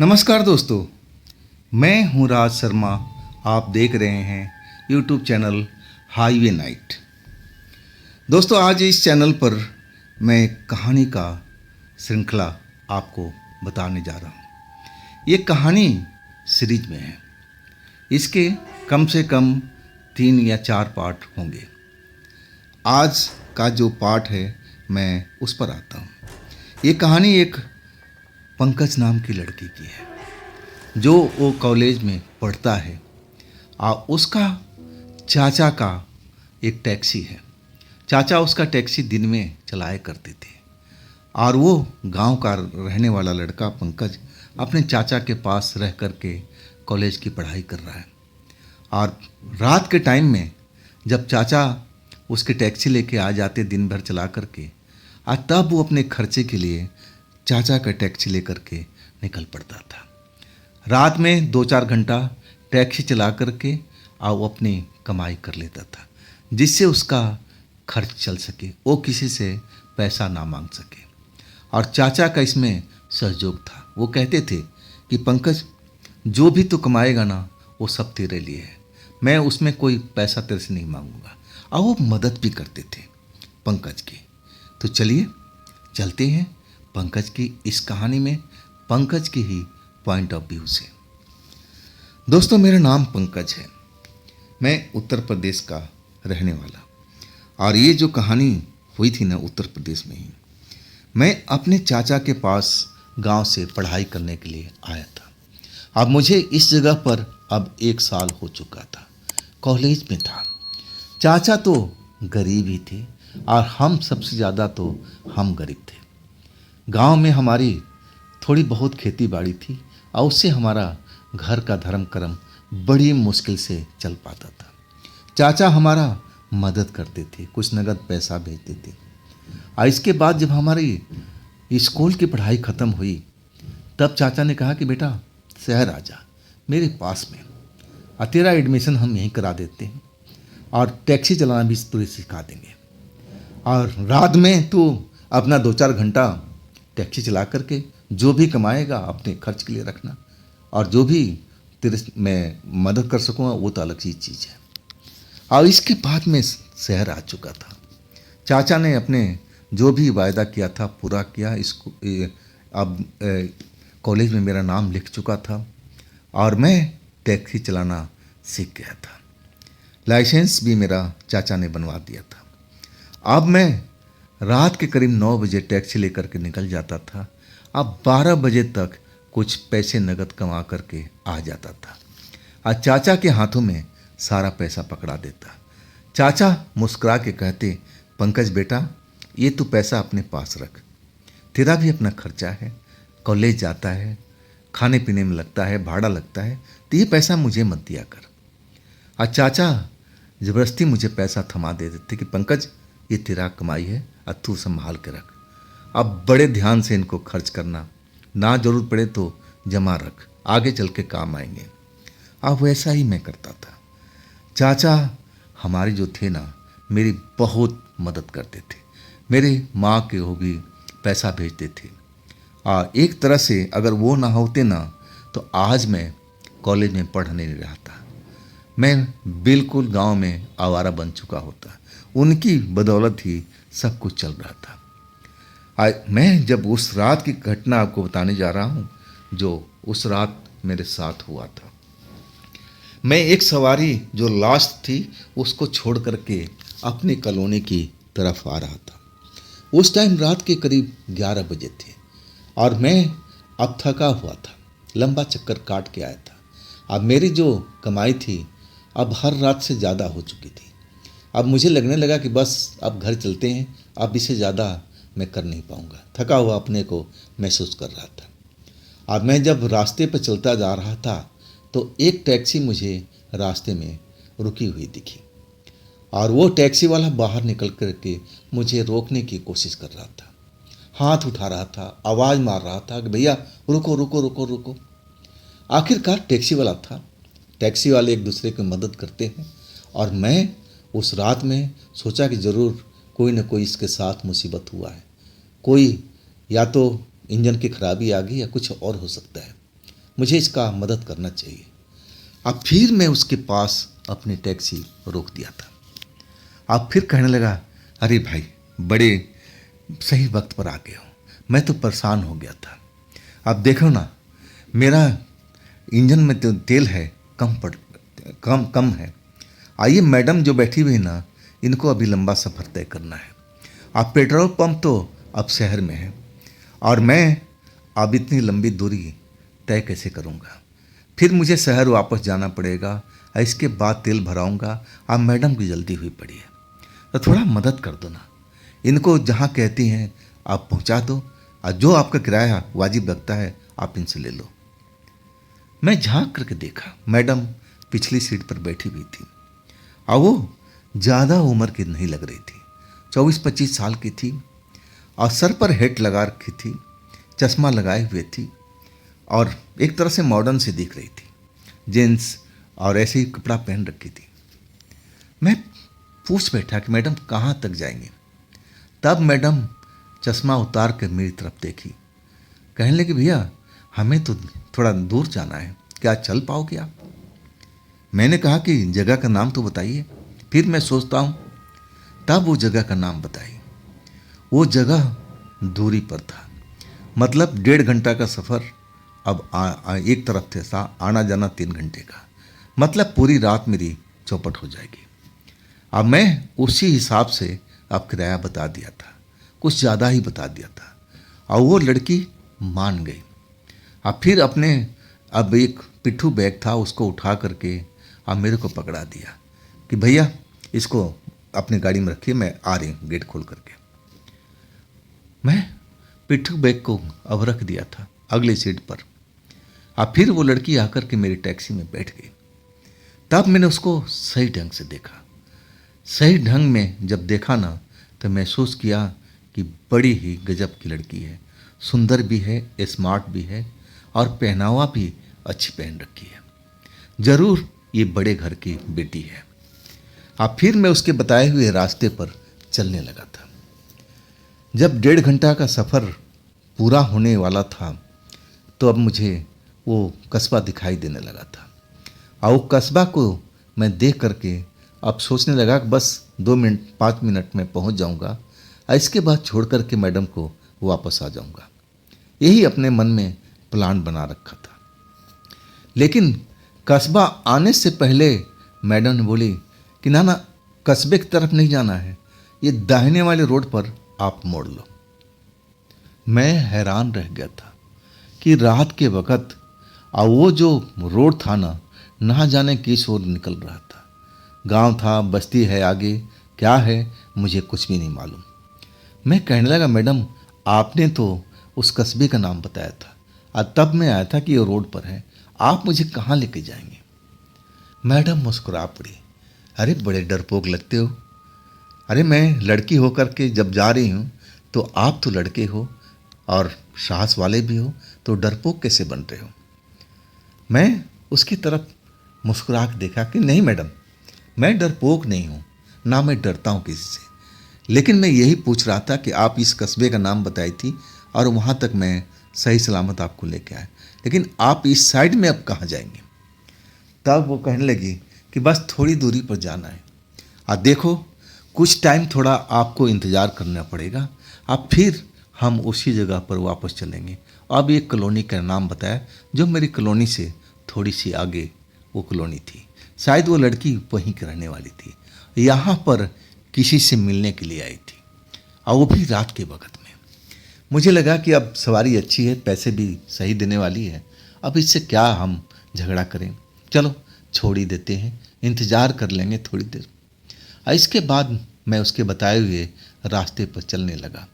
नमस्कार दोस्तों, मैं हूं राज शर्मा। आप देख रहे हैं यूट्यूब चैनल हाईवे नाइट। दोस्तों, आज इस चैनल पर मैं एक कहानी का श्रृंखला आपको बताने जा रहा हूं। ये कहानी सीरीज में है। इसके कम से कम 3 या 4 पार्ट होंगे। आज का जो पार्ट है मैं उस पर आता हूं। ये कहानी एक पंकज नाम की लड़की की है जो वो कॉलेज में पढ़ता है और उसका चाचा का एक टैक्सी है। चाचा उसका टैक्सी दिन में चलाया करते थे और वो गांव का रहने वाला लड़का पंकज अपने चाचा के पास रह कर के कॉलेज की पढ़ाई कर रहा है। और रात के टाइम में जब चाचा उसके टैक्सी लेके आ जाते दिन भर चला करके, और तब वो अपने खर्चे के लिए चाचा का टैक्सी लेकर के निकल पड़ता था। रात में 2-4 घंटा टैक्सी चला करके और वो अपनी कमाई कर लेता था, जिससे उसका खर्च चल सके, वो किसी से पैसा ना मांग सके। और चाचा का इसमें सहयोग था। वो कहते थे कि पंकज, जो भी तू कमाएगा ना वो सब तेरे लिए है, मैं उसमें कोई पैसा तेरे से नहीं मांगूंगा। और वो मदद भी करते थे पंकज की। तो चलिए चलते हैं पंकज की इस कहानी में, पंकज की ही पॉइंट ऑफ व्यू से। दोस्तों, मेरा नाम पंकज है। मैं उत्तर प्रदेश का रहने वाला, और ये जो कहानी हुई थी ना उत्तर प्रदेश में ही। मैं अपने चाचा के पास गांव से पढ़ाई करने के लिए आया था। अब मुझे इस जगह पर अब 1 साल हो चुका था, कॉलेज में था। चाचा तो गरीब ही थे और हम सबसे ज़्यादा तो हम गरीब थे। गांव में हमारी थोड़ी बहुत खेती बाड़ी थी और उससे हमारा घर का धर्म कर्म बड़ी मुश्किल से चल पाता था। चाचा हमारा मदद करते थे, कुछ नगद पैसा भेजते थे। और इसके बाद जब हमारी स्कूल की पढ़ाई ख़त्म हुई, तब चाचा ने कहा कि बेटा शहर आ जा मेरे पास में, और तेरा एडमिशन हम यहीं करा देते हैं और टैक्सी चलाना भी तुझे सिखा देंगे। और रात में तू अपना 2-4 घंटा टैक्सी चला करके जो भी कमाएगा अपने खर्च के लिए रखना, और जो भी तेरे मैं मदद कर सकूँगा वो तो अलग चीज़ है। और इसके बाद मैं शहर आ चुका था। चाचा ने अपने जो भी वायदा किया था पूरा किया। इसको अब कॉलेज में मेरा नाम लिख चुका था और मैं टैक्सी चलाना सीख गया था। लाइसेंस भी मेरा चाचा ने बनवा दिया था। अब मैं रात के करीब 9 बजे टैक्सी लेकर के निकल जाता था। अब 12 बजे तक कुछ पैसे नगद कमा करके आ जाता था और चाचा के हाथों में सारा पैसा पकड़ा देता। चाचा मुस्कुरा के कहते, पंकज बेटा, ये तू पैसा अपने पास रख, तेरा भी अपना खर्चा है, कॉलेज जाता है, खाने पीने में लगता है, भाड़ा लगता है, तो ये पैसा मुझे मत दिया कर। और चाचा ज़बरदस्ती मुझे पैसा थमा दे देते कि पंकज, ये तेरा कमाई है और तू संभाल के रख। अब बड़े ध्यान से इनको खर्च करना, ना जरूरत पड़े तो जमा रख, आगे चल के काम आएंगे। अब वैसा ही मैं करता था। चाचा हमारे जो थे ना, मेरी बहुत मदद करते थे। मेरे माँ के वो भी पैसा भेजते थे। और एक तरह से अगर वो ना होते ना तो आज मैं कॉलेज में पढ़ नहीं रहा था, मैं बिल्कुल गांव में आवारा बन चुका होता। उनकी बदौलत ही सब कुछ चल रहा था। आज मैं जब उस रात की घटना आपको बताने जा रहा हूँ जो उस रात मेरे साथ हुआ था। मैं एक सवारी जो लास्ट थी उसको छोड़ करके अपनी कॉलोनी की तरफ आ रहा था। उस टाइम रात के करीब 11 बजे थे और मैं अब थका हुआ था, लंबा चक्कर काट के आया था। अब मेरी जो कमाई थी अब हर रात से ज़्यादा हो चुकी थी। अब मुझे लगने लगा कि बस अब घर चलते हैं, अब इससे ज़्यादा मैं कर नहीं पाऊँगा। थका हुआ अपने को महसूस कर रहा था। अब मैं जब रास्ते पर चलता जा रहा था तो एक टैक्सी मुझे रास्ते में रुकी हुई दिखी और वो टैक्सी वाला बाहर निकल कर के मुझे रोकने की कोशिश कर रहा था, हाथ उठा रहा था, आवाज़ मार रहा था कि भैया रुको रुको रुको रुको। आखिरकार टैक्सी वाला था। टैक्सी वाले एक दूसरे की मदद करते हैं और मैं उस रात में सोचा कि ज़रूर कोई ना कोई इसके साथ मुसीबत हुआ है, कोई या तो इंजन की खराबी आ गई या कुछ और हो सकता है। मुझे इसका मदद करना चाहिए। अब फिर मैं उसके पास अपनी टैक्सी रोक दिया था। अब फिर कहने लगा, अरे भाई बड़े सही वक्त पर आ गए हो, मैं तो परेशान हो गया था। अब देखो ना, मेरा इंजन में तो तेल है कम है। आइए मैडम जो बैठी हुई ना, इनको अभी लंबा सफ़र तय करना है। अब पेट्रोल पंप तो अब शहर में है और मैं अब इतनी लंबी दूरी तय कैसे करूँगा। फिर मुझे शहर वापस जाना पड़ेगा, इसके बाद तेल भराऊँगा। अब मैडम की जल्दी हुई पड़ी है, तो थोड़ा मदद कर दो ना, इनको जहाँ कहती हैं आप पहुँचा दो, और जो आपका किराया वाजिब लगता है आप इनसे ले लो। मैं झांक करके देखा, मैडम पिछली सीट पर बैठी हुई थी और वो ज़्यादा उम्र की नहीं लग रही थी, 24-25 साल की थी और सर पर हेट लगा रखी थी, चश्मा लगाए हुए थी और एक तरह से मॉडर्न से दिख रही थी, जीन्स और ऐसे ही कपड़ा पहन रखी थी। मैं पूछ बैठा कि मैडम कहाँ तक जाएंगे। तब मैडम चश्मा उतार कर मेरी तरफ देखी, कहने लगी, भैया हमें तो थोड़ा दूर जाना है, क्या चल पाओगे आप? मैंने कहा कि जगह का नाम तो बताइए, फिर मैं सोचता हूँ। तब वो जगह का नाम बताई। वो जगह दूरी पर था, मतलब 1.5 घंटा का सफ़र। अब एक तरफ से था, आना जाना 3 घंटे का, मतलब पूरी रात मेरी चौपट हो जाएगी। अब मैं उसी हिसाब से अब किराया बता दिया था, कुछ ज़्यादा ही बता दिया था और वो लड़की मान गई। अब फिर अपने अब एक पिट्ठू बैग था उसको उठा करके अब मेरे को पकड़ा दिया कि भैया इसको अपनी गाड़ी में रखिए, मैं आ रही हूँ गेट खोल करके। मैं पिट्ठू बैग को अब रख दिया था अगली सीट पर। अब फिर वो लड़की आकर के मेरी टैक्सी में बैठ गई। तब मैंने उसको सही ढंग से देखा। सही ढंग में जब देखा ना, तो महसूस किया कि बड़ी ही गजब की लड़की है, सुंदर भी है, स्मार्ट भी है और पहनावा भी अच्छी पहन रखी है। ज़रूर ये बड़े घर की बेटी है। अब फिर मैं उसके बताए हुए रास्ते पर चलने लगा था। जब 1.5 घंटा का सफ़र पूरा होने वाला था, तो अब मुझे वो कस्बा दिखाई देने लगा था और वो कस्बा को मैं देख करके अब सोचने लगा कि बस 5 मिनट में पहुंच जाऊंगा और इसके बाद छोड़ करके मैडम को वापस आ जाऊंगा। यही अपने मन में प्लान बना रखा था। लेकिन कस्बा आने से पहले मैडम ने बोली कि ना ना, कस्बे की तरफ नहीं जाना है, ये दाहिने वाले रोड पर आप मोड़ लो। मैं हैरान रह गया था कि रात के वक़्त और वो जो रोड था ना जाने किस ओर निकल रहा था। गांव था, बस्ती है, आगे क्या है मुझे कुछ भी नहीं मालूम। मैं कहने लगा, मैडम आपने तो उस कस्बे का नाम बताया था और तब मैं आया था कि ये रोड पर है, आप मुझे कहाँ लेके जाएंगे? मैडम मुस्कुरा पड़ी, अरे बड़े डरपोक लगते हो। अरे मैं लड़की होकर के जब जा रही हूँ तो आप तो लड़के हो और साहस वाले भी हो, तो डरपोक कैसे बन रहे हो? मैं उसकी तरफ मुस्कुरा के देखा कि नहीं मैडम, मैं डरपोक नहीं हूँ, ना मैं डरता हूँ किसी से, लेकिन मैं यही पूछ रहा था कि आप इस कस्बे का नाम बताई थी और वहाँ तक मैं सही सलामत आपको लेके आया, लेकिन आप इस साइड में अब कहाँ जाएंगे? तब वो कहने लगी कि बस थोड़ी दूरी पर जाना है, और देखो कुछ टाइम थोड़ा आपको इंतज़ार करना पड़ेगा, अब फिर हम उसी जगह पर वापस चलेंगे। अब एक कॉलोनी का नाम बताया, जो मेरी कॉलोनी से थोड़ी सी आगे वो कॉलोनी थी। शायद वो लड़की वहीं की रहने वाली थी, यहाँ पर किसी से मिलने के लिए आई थी और वो भी रात के वक्त में। मुझे लगा कि अब सवारी अच्छी है, पैसे भी सही देने वाली है, अब इससे क्या हम झगड़ा करें, चलो छोड़ ही देते हैं, इंतज़ार कर लेंगे थोड़ी देर। इसके बाद मैं उसके बताए हुए रास्ते पर चलने लगा।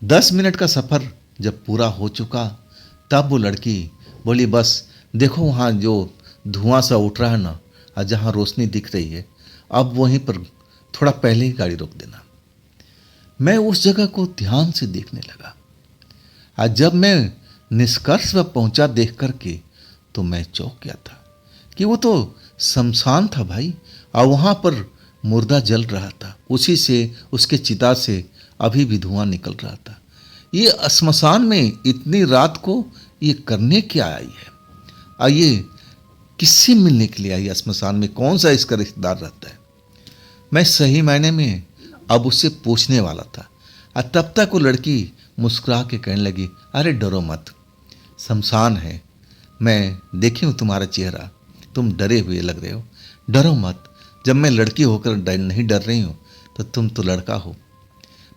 10 मिनट का सफ़र जब पूरा हो चुका, तब वो लड़की बोली, बस देखो वहाँ जो धुआं सा उठ रहा है ना, और जहाँ रोशनी दिख रही है, अब वहीं पर थोड़ा पहले ही गाड़ी रोक देना। मैं उस जगह को ध्यान से देखने लगा, और जब मैं निष्कर्ष पर पहुंचा देख करके, तो मैं चौंक गया था कि वो तो शमशान था भाई, और वहाँ पर मुर्दा जल रहा था, उसी से उसके चिता से अभी भी धुआं निकल रहा था। ये श्मशान में इतनी रात को ये करने क्या आई है? आइए, किससे मिलने के लिए आई श्मशान में? कौन सा इसका रिश्तेदार रहता है? मैं सही मायने में अब उससे पूछने वाला था, और तब तक वो लड़की मुस्कुरा के कहने लगी, अरे डरो मत, शमशान है, मैं देखी हूँ तुम्हारा चेहरा, तुम डरे हुए लग रहे हो, डरो मत। जब मैं लड़की होकर नहीं डर रही हूँ तो तुम तो लड़का हो।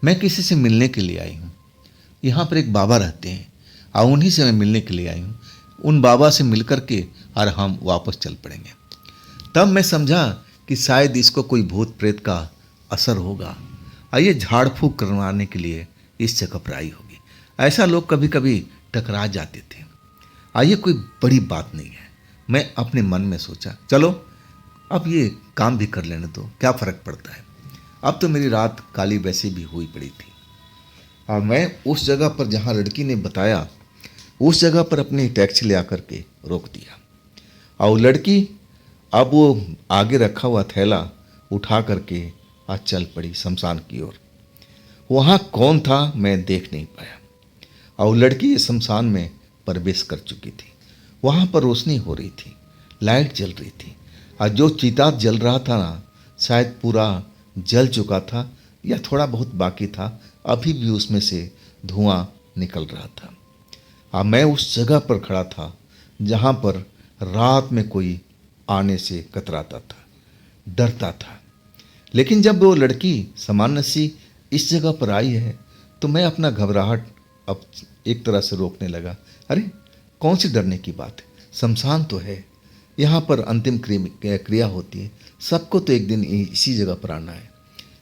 मैं किसी से मिलने के लिए आई हूँ। यहाँ पर एक बाबा रहते हैं और उन्हीं से मैं मिलने के लिए आई हूँ। उन बाबा से मिल कर के और हम वापस चल पड़ेंगे। तब मैं समझा कि शायद इसको कोई भूत प्रेत का असर होगा और ये झाड़ फूँक करवाने के लिए इस जगह पर आई होगी। ऐसा लोग कभी कभी टकरा जाते थे। आइए, कोई बड़ी बात नहीं है। मैं अपने मन में सोचा, चलो अब ये काम भी कर लेने दो, क्या फ़र्क पड़ता है। अब तो मेरी रात काली वैसे भी हुई पड़ी थी और मैं उस जगह पर जहाँ लड़की ने बताया, उस जगह पर अपनी टैक्सी ले आकर के रोक दिया। और लड़की अब वो आगे रखा हुआ थैला उठा करके आज चल पड़ी शमशान की ओर। वहाँ कौन था मैं देख नहीं पाया। और लड़की इस शमशान में प्रवेश कर चुकी थी। वहाँ पर रोशनी हो रही थी, लाइट जल रही थी, और जो चिता जल रहा था ना, शायद पूरा जल चुका था या थोड़ा बहुत बाकी था, अभी भी उसमें से धुआं निकल रहा था। और मैं उस जगह पर खड़ा था जहाँ पर रात में कोई आने से कतराता था, डरता था। लेकिन जब वो लड़की सामान्य सी इस जगह पर आई है तो मैं अपना घबराहट अब एक तरह से रोकने लगा। अरे कौन सी डरने की बात है, शमशान तो है, यहाँ पर अंतिम क्रिया होती है, सबको तो एक दिन इसी जगह पर आना है।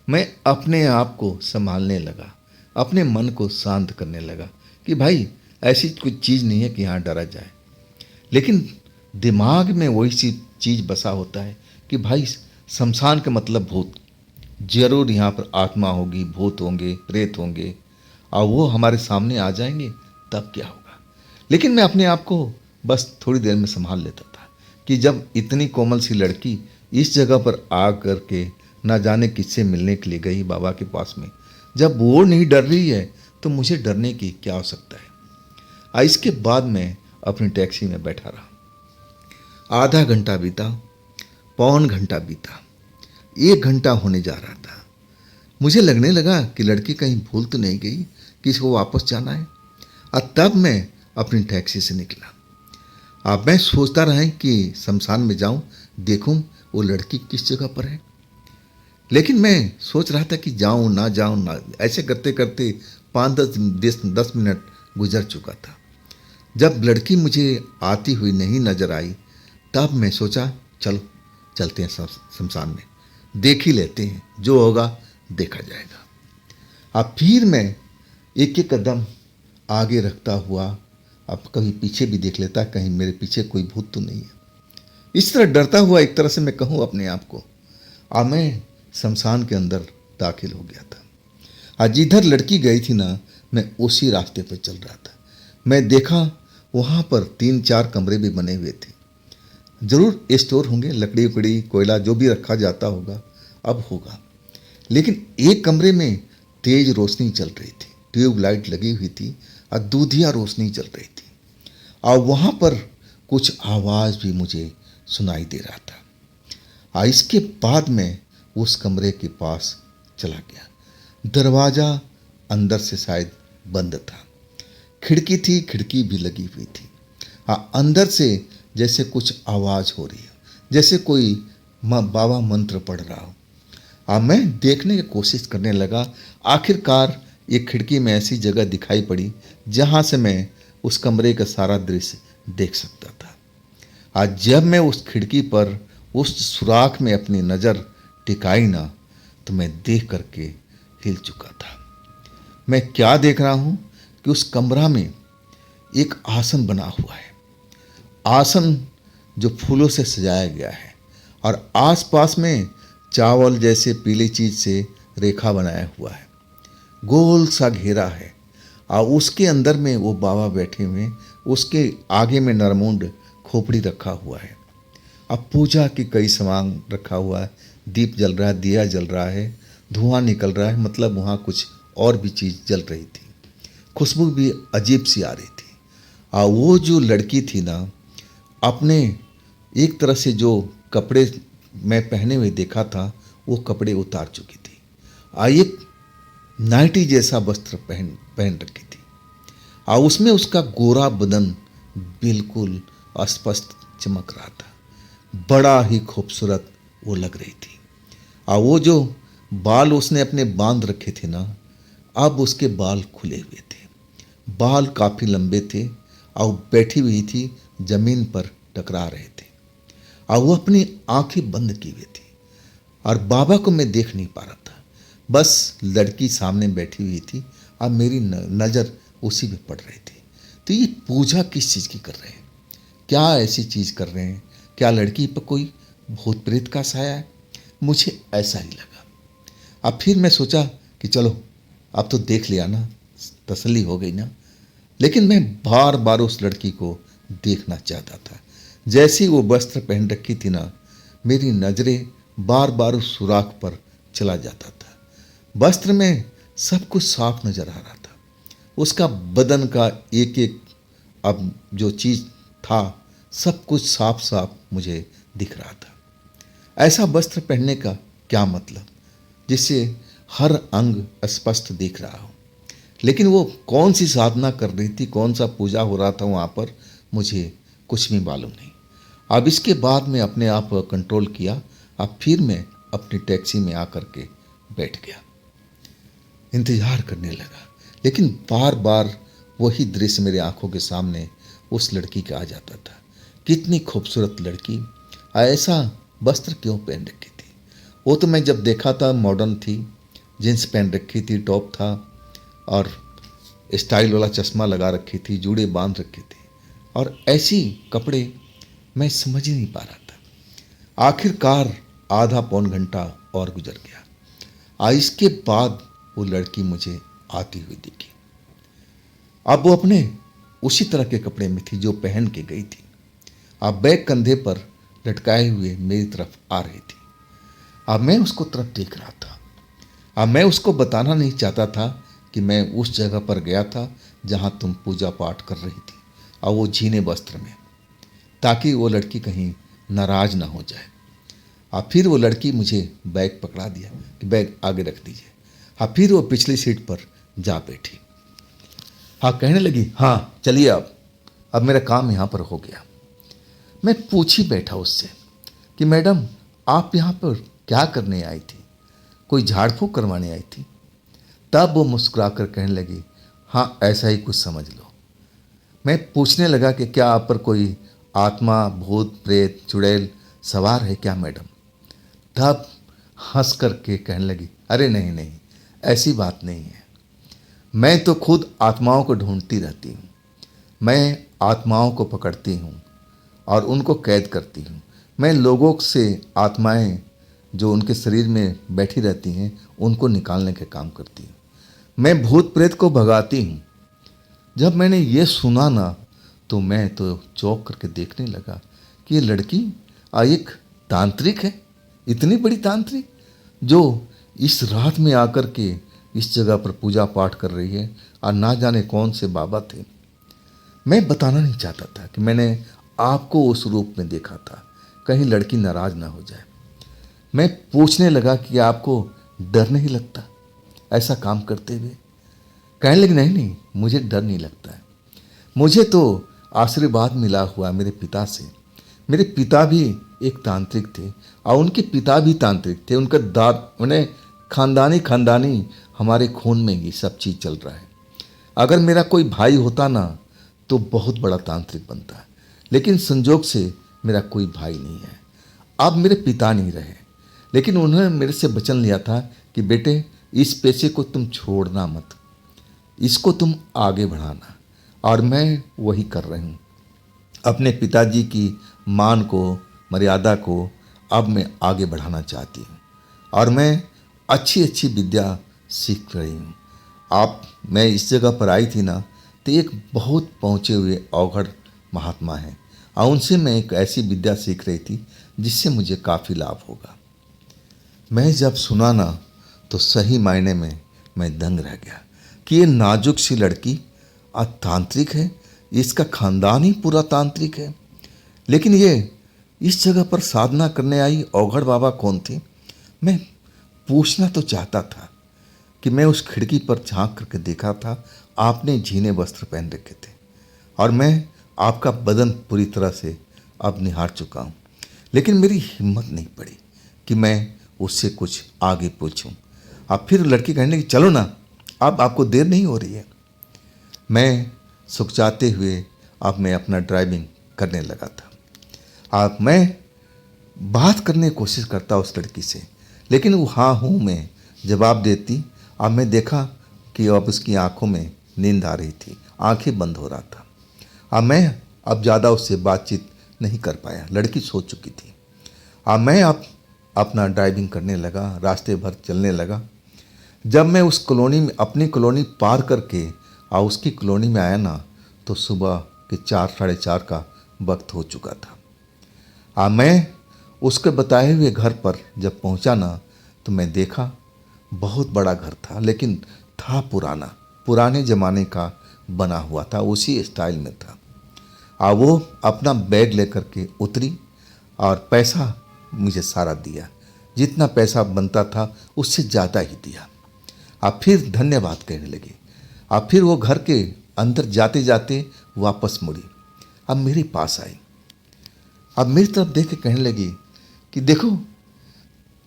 मैं अपने आप को संभालने लगा, अपने मन को शांत करने लगा कि भाई ऐसी कुछ चीज़ नहीं है कि यहाँ डरा जाए। लेकिन दिमाग में वही सी चीज़ बसा होता है कि भाई शमशान का मतलब भूत, जरूर यहाँ पर आत्मा होगी, भूत होंगे, प्रेत होंगे और वो हमारे सामने आ जाएंगे, तब क्या होगा। लेकिन मैं अपने आप को बस थोड़ी देर में संभाल लेता था कि जब इतनी कोमल सी लड़की इस जगह पर आ कर के ना जाने किससे मिलने के लिए गई बाबा के पास में, जब वो नहीं डर रही है तो मुझे डरने की क्या हो सकता है। इसके बाद मैं अपनी टैक्सी में बैठा रहा। आधा घंटा बीता, पौन घंटा बीता, 1 घंटा होने जा रहा था। मुझे लगने लगा कि लड़की कहीं भूल तो नहीं गई कि इसको वापस जाना है। और तब मैं अपनी टैक्सी से निकला। अब मैं सोचता रहा कि शमशान में जाऊं, देखूं वो लड़की किस जगह पर है। लेकिन मैं सोच रहा था कि जाऊं ना, ऐसे करते करते 5-10 मिनट गुजर चुका था। जब लड़की मुझे आती हुई नहीं नजर आई, तब मैं सोचा चलो चलते हैं शमशान में, देख ही लेते हैं, जो होगा देखा जाएगा। अब फिर मैं एक एक कदम आगे रखता हुआ अब कभी पीछे भी देख लेता, कहीं मेरे पीछे कोई भूत तो नहीं है। इस तरह डरता हुआ एक तरह से मैं कहूँ अपने आप को, अब मैं शमशान के अंदर दाखिल हो गया था। आज जिधर लड़की गई थी ना, मैं उसी रास्ते पर चल रहा था। मैं देखा वहाँ पर 3-4 कमरे भी बने हुए थे। जरूर स्टोर होंगे, लकड़ी उकड़ी कोयला जो भी रखा जाता होगा अब होगा। लेकिन एक कमरे में तेज रोशनी चल रही थी, ट्यूबलाइट लगी हुई थी और दूधिया रोशनी चल रही थी। और वहाँ पर कुछ आवाज़ भी मुझे सुनाई दे रहा था। और इसके बाद मैं उस कमरे के पास चला गया। दरवाज़ा अंदर से शायद बंद था, खिड़की थी, खिड़की भी लगी हुई थी। हाँ, अंदर से जैसे कुछ आवाज़ हो रही है, जैसे कोई बाबा मंत्र पढ़ रहा हो। मैं देखने की कोशिश करने लगा। आखिरकार एक खिड़की में ऐसी जगह दिखाई पड़ी जहाँ से मैं उस कमरे का सारा दृश्य देख सकता था। आज जब मैं उस खिड़की पर उस सुराख में अपनी नज़र टिकाई ना, तो मैं देख करके हिल चुका था। मैं क्या देख रहा हूँ कि उस कमरा में एक आसन बना हुआ है। आसन जो फूलों से सजाया गया है और आसपास में चावल जैसे पीली चीज़ से रेखा बनाया हुआ है, गोल सा घेरा है। और उसके अंदर में वो बाबा बैठे हुए, उसके आगे में नरमुंड खोपड़ी रखा हुआ है। अब पूजा की कई सामान रखा हुआ है, दीप जल रहा है, दिया जल रहा है, धुआं निकल रहा है, मतलब वहाँ कुछ और भी चीज़ जल रही थी। खुशबू भी अजीब सी आ रही थी। और वो जो लड़की थी ना, अपने एक तरह से जो कपड़े मैं पहने हुए देखा था वो कपड़े उतार चुकी थी। एक नाइटी जैसा वस्त्र पहन पहन रखी थी और उसमें उसका गोरा बदन बिल्कुल स्पष्ट चमक रहा था। बड़ा ही खूबसूरत वो लग रही थी। और वो जो बाल उसने अपने बांध रखे थे ना, अब उसके बाल खुले हुए थे। बाल काफ़ी लंबे थे और बैठी हुई थी, जमीन पर टकरा रहे थे और वो अपनी आंखें बंद की हुई थी। और बाबा को मैं देख नहीं पा रहा था, बस लड़की सामने बैठी हुई थी और मेरी नज़र उसी पे पड़ रही थी। तो ये पूजा किस चीज़ की कर रहे हैं? क्या ऐसी चीज़ कर रहे हैं? क्या लड़की पर कोई भूत प्रेत का साया है? मुझे ऐसा ही लगा। अब फिर मैं सोचा कि चलो अब तो देख लिया ना, तसल्ली हो गई ना। लेकिन मैं बार बार उस लड़की को देखना चाहता था। जैसे वो वस्त्र पहन रखी थी ना, मेरी नज़रें बार बार उस सुराख पर चला जाता था। वस्त्र में सब कुछ साफ नजर आ रहा था। उसका बदन का एक एक अब जो चीज़ था सब कुछ साफ साफ मुझे दिख रहा था। ऐसा वस्त्र पहनने का क्या मतलब, जिससे हर अंग स्पष्ट दिख रहा हो। लेकिन वो कौन सी साधना कर रही थी, कौन सा पूजा हो रहा था वहाँ पर, मुझे कुछ भी मालूम नहीं। अब इसके बाद मैं अपने आप कंट्रोल किया। अब फिर मैं अपनी टैक्सी में आकर के बैठ गया, इंतज़ार करने लगा। लेकिन बार बार वही दृश्य मेरे आंखों के सामने उस लड़की का आ जाता था। कितनी खूबसूरत लड़की, ऐसा वस्त्र क्यों पहन रखी थी? वो तो मैं जब देखा था मॉडर्न थी, जींस पहन रखी थी, टॉप था और स्टाइल वाला चश्मा लगा रखी थी, जूड़े बांध रखे थे। और ऐसी कपड़े मैं समझ ही नहीं पा रहा था। आखिरकार आधा पौन घंटा और गुजर गया और इसके बाद वो लड़की मुझे आती हुई दिखी। अब वो अपने उसी तरह के कपड़े में थी जो पहन के गई थी। अब बैग कंधे पर लटकाए हुए मेरी तरफ आ रही थी। अब मैं उसको तरफ देख रहा था। अब मैं उसको बताना नहीं चाहता था कि मैं उस जगह पर गया था जहाँ तुम पूजा पाठ कर रही थी, और वो झीने वस्त्र में, ताकि वो लड़की कहीं नाराज ना हो जाए। और फिर वो लड़की मुझे बैग पकड़ा दिया कि बैग आगे रख दीजिए। हाँ, फिर वो पिछली सीट पर जा बैठी। हाँ, कहने लगी, हाँ चलिए अब मेरा काम यहाँ पर हो गया। मैं पूछ ही बैठा उससे कि मैडम आप यहाँ पर क्या करने आई थी? कोई झाड़ फूँक करवाने आई थी? तब वो मुस्कुराकर कहने लगी, हाँ ऐसा ही कुछ समझ लो। मैं पूछने लगा कि क्या आप पर कोई आत्मा, भूत, प्रेत, चुड़ैल सवार है क्या मैडम? तब हंस कर के कहने लगी, अरे नहीं नहीं, ऐसी बात नहीं है। मैं तो खुद आत्माओं को ढूंढती रहती हूँ। मैं आत्माओं को पकड़ती हूँ और उनको कैद करती हूँ। मैं लोगों से आत्माएं जो उनके शरीर में बैठी रहती हैं उनको निकालने के काम करती हूँ। मैं भूत प्रेत को भगाती हूँ। जब मैंने ये सुना ना, तो मैं तो चौंक करके देखने लगा कि ये लड़की एक तांत्रिक है, इतनी बड़ी तांत्रिक, जो इस रात में आकर के इस जगह पर पूजा पाठ कर रही है। और ना जाने कौन से बाबा थे। मैं बताना नहीं चाहता था कि मैंने आपको उस रूप में देखा था, कहीं लड़की नाराज ना हो जाए। मैं पूछने लगा कि आपको डर नहीं लगता ऐसा काम करते हुए? कहने लगी, नहीं नहीं, मुझे डर नहीं लगता है। मुझे तो आशीर्वाद मिला हुआ मेरे पिता से। मेरे पिता भी एक तांत्रिक थे और उनके पिता भी तांत्रिक थे। उनका उन्हें खानदानी हमारे खून में ये सब चीज़ चल रहा है। अगर मेरा कोई भाई होता ना तो बहुत बड़ा तांत्रिक बनता, लेकिन संजोग से मेरा कोई भाई नहीं है। अब मेरे पिता नहीं रहे, लेकिन उन्होंने मेरे से वचन लिया था कि बेटे इस पेशे को तुम छोड़ना मत, इसको तुम आगे बढ़ाना। और मैं वही कर रही हूँ। अपने पिताजी की मान को, मर्यादा को अब मैं आगे बढ़ाना चाहती हूँ और मैं अच्छी अच्छी विद्या सीख रही हूँ। मैं इस जगह पर आई थी ना, तो एक बहुत पहुँचे हुए अवघड़ महात्मा हैं और उनसे मैं एक ऐसी विद्या सीख रही थी जिससे मुझे काफ़ी लाभ होगा। मैं जब सुना ना, तो सही मायने में मैं दंग रह गया कि ये नाजुक सी लड़की तांत्रिक है, इसका खानदान ही पूरा तांत्रिक है। लेकिन ये इस जगह पर साधना करने आई औघड़ बाबा कौन थे? मैं पूछना तो चाहता था कि मैं उस खिड़की पर झांक करके देखा था, आपने झीने वस्त्र पहन रखे थे और मैं आपका बदन पूरी तरह से अब निहार चुका हूँ। लेकिन मेरी हिम्मत नहीं पड़ी कि मैं उससे कुछ आगे पूछूं। अब फिर लड़की कहने लगी, चलो ना, अब आपको देर नहीं हो रही है। मैं सुखचाते हुए अब मैं अपना ड्राइविंग करने लगा था। अब मैं बात करने की कोशिश करता उस लड़की से, लेकिन वो हाँ हूँ में जवाब देती। अब मैं देखा कि अब उसकी आंखों में नींद आ रही थी, आंखें बंद हो रहा था। अब ज़्यादा उससे बातचीत नहीं कर पाया, लड़की सो चुकी थी। मैं अब अपना ड्राइविंग करने लगा, रास्ते भर चलने लगा। जब मैं उस कॉलोनी में अपनी कॉलोनी पार करके और उसकी कॉलोनी में आया ना, तो सुबह के 4 साढ़े 4 का वक्त हो चुका था। मैं उसके बताए हुए घर पर जब पहुंचा ना, तो मैं देखा बहुत बड़ा घर था, लेकिन था पुराना, पुराने ज़माने का बना हुआ था, उसी स्टाइल में था। वो अपना बैग लेकर के उतरी और पैसा मुझे सारा दिया, जितना पैसा बनता था उससे ज़्यादा ही दिया। फिर धन्यवाद कहने लगी। फिर वो घर के अंदर जाते जाते वापस मुड़ी, अब मेरे पास आई। अब मेरी तरफ देख के कहने लगी कि देखो,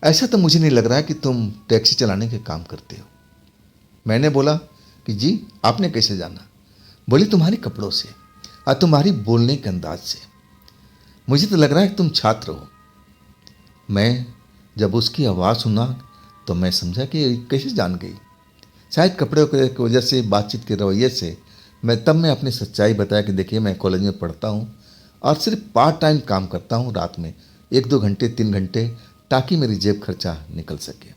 ऐसा तो मुझे नहीं लग रहा है कि तुम टैक्सी चलाने के काम करते हो। मैंने बोला कि जी, आपने कैसे जाना? बोली, तुम्हारे कपड़ों से और तुम्हारी बोलने के अंदाज से मुझे तो लग रहा है कि तुम छात्र हो। मैं जब उसकी आवाज़ सुना तो मैं समझा कि ये कैसे जान गई। शायद कपड़े की वजह से, बातचीत के रवैये से। मैं अपनी सच्चाई बताया कि देखिए, मैं कॉलेज में पढ़ता हूँ और सिर्फ पार्ट टाइम काम करता हूँ, रात में 1-2 घंटे 3 घंटे, ताकि मेरी जेब खर्चा निकल सके।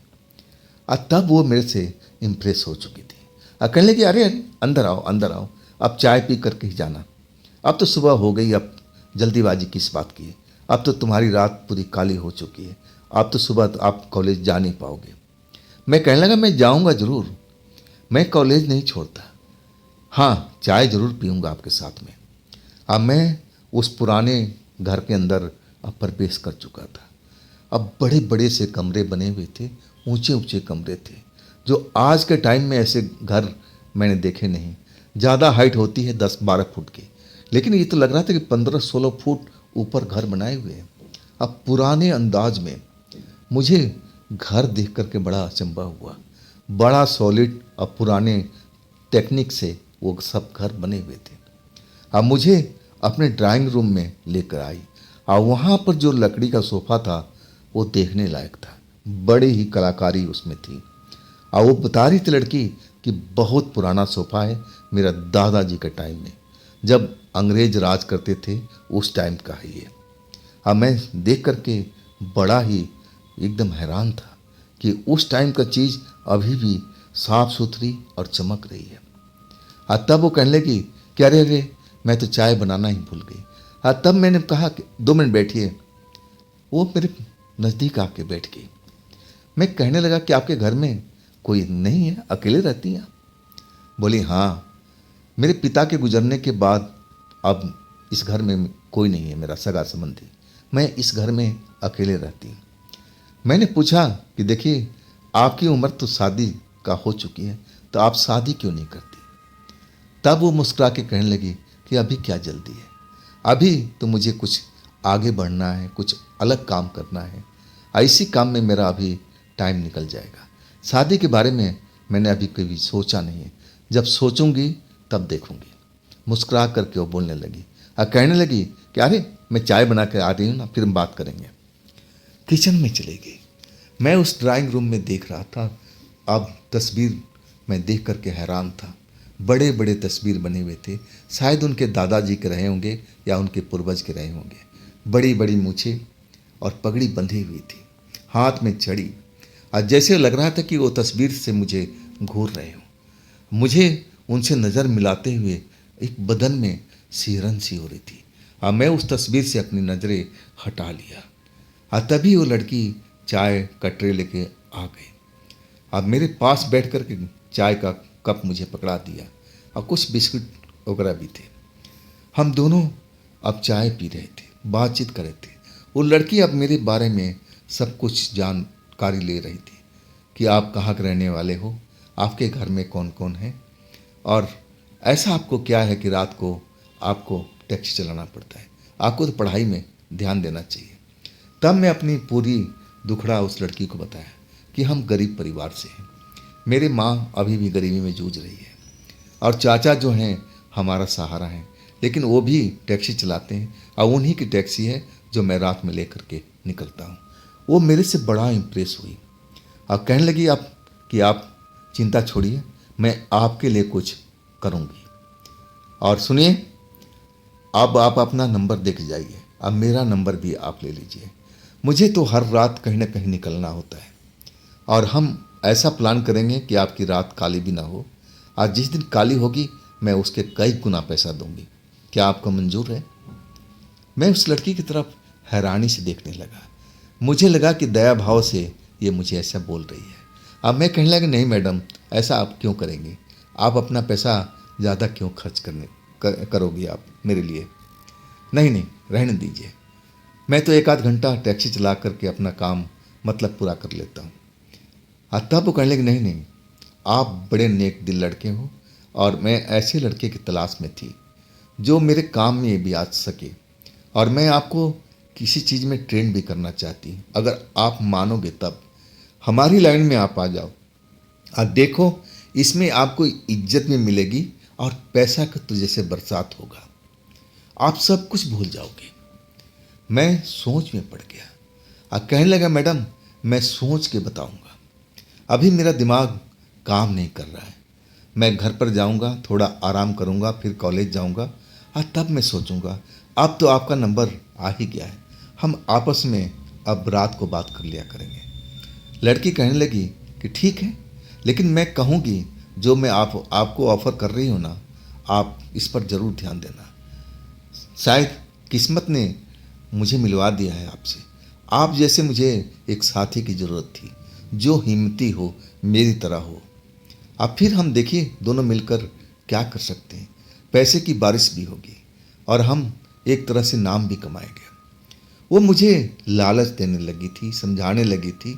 तब वो मेरे से इम्प्रेस हो चुकी थी। कहने लगी, अरे अरे, अंदर आओ अंदर आओ, अब चाय पी करके ही जाना। अब तो सुबह हो गई, अब जल्दीबाजी किस बात की है? अब तो तुम्हारी रात पूरी काली हो चुकी है, अब तो सुबह तो आप कॉलेज जा नहीं पाओगे। मैं कहने लगा, मैं जाऊंगा ज़रूर, मैं कॉलेज नहीं छोड़ता। हाँ, चाय ज़रूर पीऊँगा आपके साथ में। अब मैं उस पुराने घर के अंदर अब प्रवेश कर चुका था। अब बड़े बड़े से कमरे बने हुए थे, ऊंचे ऊंचे कमरे थे, जो आज के टाइम में ऐसे घर मैंने देखे नहीं। ज़्यादा हाइट होती है 10-12 फुट की, लेकिन ये तो लग रहा था कि 15-16 फुट ऊपर घर बनाए हुए हैं। अब पुराने अंदाज में मुझे घर देख करके बड़ा अचंभा हुआ। बड़ा सॉलिड और पुराने टेक्निक से वो सब घर बने हुए थे। अब मुझे अपने ड्राइंग रूम में लेकर आई और वहाँ पर जो लकड़ी का सोफ़ा था वो देखने लायक था, बड़ी ही कलाकारी उसमें थी। और वो बता रही थी लड़की कि बहुत पुराना सोफ़ा है, मेरा दादाजी के टाइम में, जब अंग्रेज राज करते थे उस टाइम का है ये। अब मैं देख करके बड़ा ही एकदम हैरान था कि उस टाइम का चीज़ अभी भी साफ़ सुथरी और चमक रही है। तब वो कहने लगी कि अरे अरे, मैं तो चाय बनाना ही भूल गई। तब मैंने कहा कि 2 मिनट बैठिए। वो मेरे नज़दीक आके बैठ गई। मैं कहने लगा कि आपके घर में कोई नहीं है, अकेले रहती हैं? बोली, हाँ, मेरे पिता के गुजरने के बाद अब इस घर में कोई नहीं है मेरा सगा संबंधी, मैं इस घर में अकेले रहती हूँ। मैंने पूछा कि देखिए, आपकी उम्र तो शादी का हो चुकी है, तो आप शादी क्यों नहीं करती? तब वो मुस्कुरा के कहने लगी कि अभी क्या जल्दी है, अभी तो मुझे कुछ आगे बढ़ना है, कुछ अलग काम करना है, इसी काम में मेरा अभी टाइम निकल जाएगा। शादी के बारे में मैंने अभी कभी सोचा नहीं है, जब सोचूंगी तब देखूंगी। मुस्कुरा करके वो बोलने लगी और कहने लगी कि अरे, मैं चाय बना कर आ रही हूँ ना, फिर हम बात करेंगे। किचन में चली गई। मैं उस ड्राइंग रूम में देख रहा था। अब तस्वीर मैं देख करके हैरान था। बड़े बड़े तस्वीर बने हुए थे, शायद उनके दादाजी के रहे होंगे या उनके पूर्वज के रहे होंगे। बड़ी बड़ी मूछें और पगड़ी बंधी हुई थी, हाथ में छड़ी, और जैसे लग रहा था कि वो तस्वीर से मुझे घूर रहे हो। मुझे उनसे नज़र मिलाते हुए एक बदन में सिहरन सी हो रही थी। मैं उस तस्वीर से अपनी नज़रें हटा लिया। तभी वो लड़की चाय का ट्रे लेके आ गई। अब मेरे पास बैठ कर के चाय का कप मुझे पकड़ा दिया और कुछ बिस्कुट वगैरह भी थे। हम दोनों अब चाय पी रहे थे, बातचीत कर रहे थे। वो लड़की अब मेरे बारे में सब कुछ जानकारी ले रही थी कि आप कहाँ के रहने वाले हो, आपके घर में कौन कौन है, और ऐसा आपको क्या है कि रात को आपको टैक्सी चलाना पड़ता है, आपको तो पढ़ाई में ध्यान देना चाहिए। तब मैं अपनी पूरी दुखड़ा उस लड़की को बताया कि हम गरीब परिवार से हैं, मेरी माँ अभी भी गरीबी में जूझ रही है और चाचा जो हैं हमारा सहारा हैं, लेकिन वो भी टैक्सी चलाते हैं और उन्हीं की टैक्सी है जो मैं रात में लेकर के निकलता हूँ। वो मेरे से बड़ा इम्प्रेस हुई और कहने लगी आप चिंता छोड़िए, मैं आपके लिए कुछ करूँगी। और सुनिए, अब आप अपना नंबर देख जाइए, अब मेरा नंबर भी आप ले लीजिए। मुझे तो हर रात कहीं ना कहीं निकलना होता है और हम ऐसा प्लान करेंगे कि आपकी रात काली भी ना हो, आज जिस दिन काली होगी मैं उसके कई गुना पैसा दूंगी। क्या आपको मंजूर है? मैं उस लड़की की तरफ हैरानी से देखने लगा। मुझे लगा कि दया भाव से ये मुझे ऐसा बोल रही है। अब मैं कहने लगा, नहीं मैडम, ऐसा आप क्यों करेंगे? आप अपना पैसा ज़्यादा क्यों खर्च करोगी आप मेरे लिए? नहीं, रहने दीजिए, मैं तो 1 आध घंटा टैक्सी चला करके अपना काम मतलब पूरा कर लेता हूँ। तब वो कहने लगे, नहीं, आप बड़े नेक दिल लड़के हो और मैं ऐसे लड़के की तलाश में थी जो मेरे काम में भी आ सके, और मैं आपको किसी चीज़ में ट्रेन भी करना चाहती हूँ। अगर आप मानोगे तब हमारी लाइन में आप आ जाओ और देखो, इसमें आपको इज्जत भी मिलेगी और पैसा का तो जैसे बरसात होगा, आप सब कुछ भूल जाओगे। मैं सोच में पड़ गया और कहने लगा, मैडम मैं सोच के बताऊंगा, अभी मेरा दिमाग काम नहीं कर रहा है, मैं घर पर जाऊंगा, थोड़ा आराम करूंगा, फिर कॉलेज जाऊंगा और तब मैं सोचूंगा। अब तो आपका नंबर आ ही गया है, हम आपस में अब रात को बात कर लिया करेंगे। लड़की कहने लगी कि ठीक है, लेकिन मैं कहूँगी जो मैं आपको ऑफ़र कर रही हूँ ना, आप इस पर ज़रूर ध्यान देना। शायद किस्मत ने मुझे मिलवा दिया है आपसे। आप जैसे मुझे एक साथी की ज़रूरत थी जो हिम्मती हो, मेरी तरह हो। अब फिर हम देखिए दोनों मिलकर क्या कर सकते हैं। पैसे की बारिश भी होगी और हम एक तरह से नाम भी कमाएंगे। वो मुझे लालच देने लगी थी, समझाने लगी थी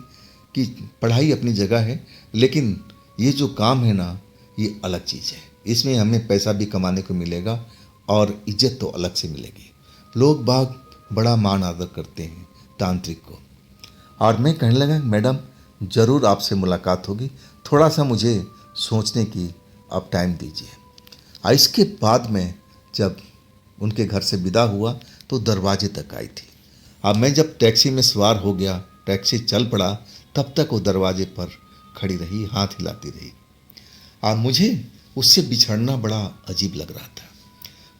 कि पढ़ाई अपनी जगह है, लेकिन ये जो काम है ना, ये अलग चीज़ है, इसमें हमें पैसा भी कमाने को मिलेगा और इज्जत तो अलग से मिलेगी। लोग बाग बड़ा मान आदर करते हैं तांत्रिक को। और मैं कहने लगा, मैडम ज़रूर आपसे मुलाकात होगी, थोड़ा सा मुझे सोचने की आप टाइम दीजिए। और इसके बाद में जब उनके घर से विदा हुआ तो दरवाजे तक आई थी। अब मैं जब टैक्सी में सवार हो गया, टैक्सी चल पड़ा, तब तक वो दरवाजे पर खड़ी रही, हाथ हिलाती रही। और मुझे उससे बिछड़ना बड़ा अजीब लग रहा था।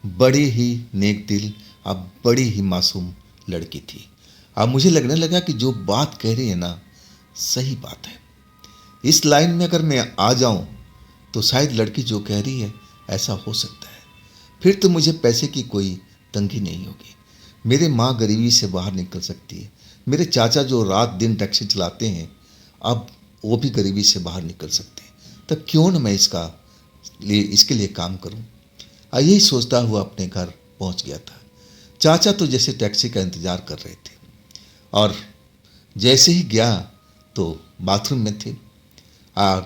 बड़ी ही नेक दिल, अब बड़ी ही मासूम लड़की थी। अब मुझे लगने लगा कि जो बात कह रही है ना, सही बात है। इस लाइन में अगर मैं आ जाऊं तो शायद लड़की जो कह रही है ऐसा हो सकता है। फिर तो मुझे पैसे की कोई तंगी नहीं होगी, मेरे माँ गरीबी से बाहर निकल सकती है, मेरे चाचा जो रात दिन टैक्सी चलाते हैं अब वो भी गरीबी से बाहर निकल सकते हैं। तब क्यों न मैं इसके लिए काम करूं। यही सोचता हुआ अपने घर पहुंच गया था। चाचा तो जैसे टैक्सी का इंतज़ार कर रहे थे और जैसे ही गया तो बाथरूम में थे।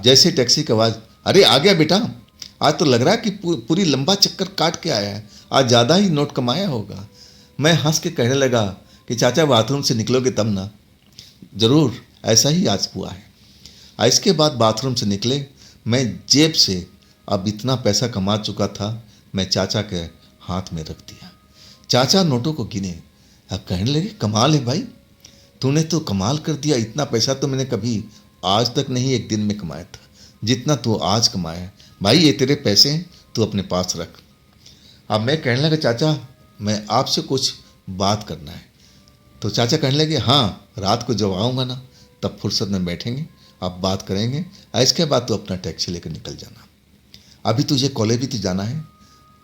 जैसे टैक्सी की आवाज़, अरे आ गया बेटा, आज तो लग रहा है कि पूरी लंबा चक्कर काट के आया है, आज ज़्यादा ही नोट कमाया होगा। मैं हंस के कहने लगा कि चाचा बाथरूम से निकलोगे तब ना। ज़रूर ऐसा ही आज हुआ है। इसके बाद बाथरूम से निकले, मैं जेब से अब इतना पैसा कमा चुका था, मैं चाचा के हाथ में रख दिया। चाचा नोटों को गिने। अब कहने लगे, कमाल है भाई, तूने तो कमाल कर दिया, इतना पैसा तो मैंने कभी आज तक नहीं एक दिन में कमाया था जितना तू आज कमाया है। भाई ये तेरे पैसे हैं, तू अपने पास रख। अब मैं कहने लगा, चाचा मैं आपसे कुछ बात करना है। तो चाचा कहने लगे, हाँ रात को जब आऊँगा ना तब फुर्सत में बैठेंगे, अब बात करेंगे। इसके बाद तो अपना टैक्सी लेकर निकल जाना, अभी तुझे कॉलेज भी तो जाना है,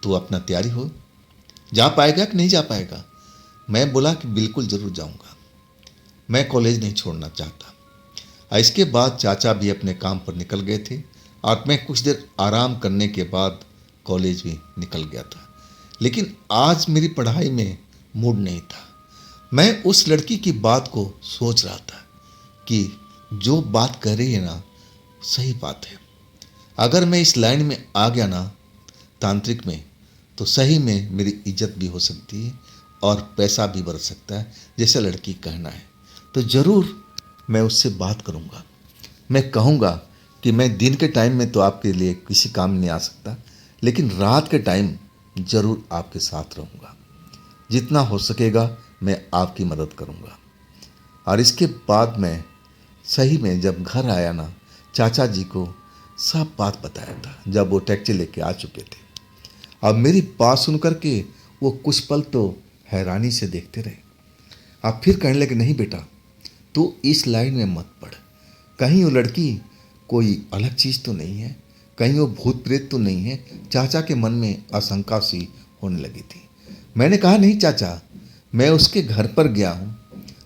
तू अपना तैयारी हो, जा पाएगा कि नहीं जा पाएगा। मैं बोला कि बिल्कुल ज़रूर जाऊँगा, मैं कॉलेज नहीं छोड़ना चाहता। इसके बाद चाचा भी अपने काम पर निकल गए थे और मैं कुछ देर आराम करने के बाद कॉलेज भी निकल गया था। लेकिन आज मेरी पढ़ाई में मूड नहीं था। मैं उस लड़की की बात को सोच रहा था कि जो बात कह रही है ना, सही बात है। अगर मैं इस लाइन में आ गया ना, तांत्रिक में, तो सही में मेरी इज्जत भी हो सकती है और पैसा भी बढ़ सकता है, जैसे लड़की कहना है। तो ज़रूर मैं उससे बात करूँगा। मैं कहूँगा कि मैं दिन के टाइम में तो आपके लिए किसी काम नहीं आ सकता, लेकिन रात के टाइम ज़रूर आपके साथ रहूँगा। जितना हो सकेगा मैं आपकी मदद करूँगा। और इसके बाद मैं सही में जब घर आया ना, चाचा जी को सब बात बताया था, जब वो टैक्सी लेके आ चुके थे। अब मेरी बात सुन कर के वो कुछ पल तो हैरानी से देखते रहे। अब फिर कहने लगे, नहीं बेटा, तू इस लाइन में मत पड़। कहीं वो लड़की कोई अलग चीज़ तो नहीं है, कहीं वो भूत प्रेत तो नहीं है। चाचा के मन में आशंका सी होने लगी थी। मैंने कहा, नहीं चाचा, मैं उसके घर पर गया हूँ।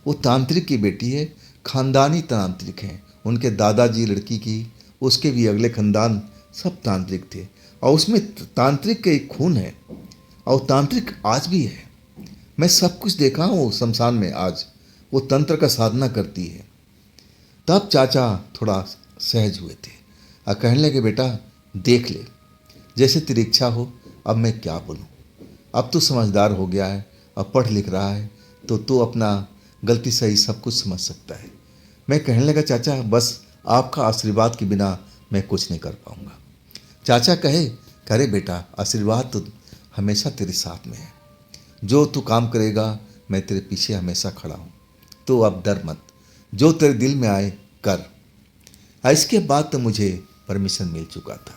वो तांत्रिक की बेटी है, खानदानी तांत्रिक हैं। उनके दादाजी लड़की की, उसके भी अगले खानदान सब तांत्रिक थे, और उसमें तांत्रिक के एक खून है, और तांत्रिक आज भी है। मैं सब कुछ देखा हूँ शमशान में। आज वो तंत्र का साधना करती है। तब चाचा थोड़ा सहज हुए थे और कहने लगे, बेटा देख ले, जैसे तेरी इच्छा हो। अब मैं क्या बोलूँ, अब तू समझदार हो गया है, अब पढ़ लिख रहा है, तो तू अपना गलती सही सब कुछ समझ सकता है। मैं कहने लगा, चाचा बस आपका आशीर्वाद के बिना मैं कुछ नहीं कर पाऊँगा। चाचा कहे, करे बेटा, आशीर्वाद तो हमेशा तेरे साथ में है। जो तू काम करेगा मैं तेरे पीछे हमेशा खड़ा हूँ। तो अब डर मत, जो तेरे दिल में आए कर। इसके बाद तो मुझे परमिशन मिल चुका था।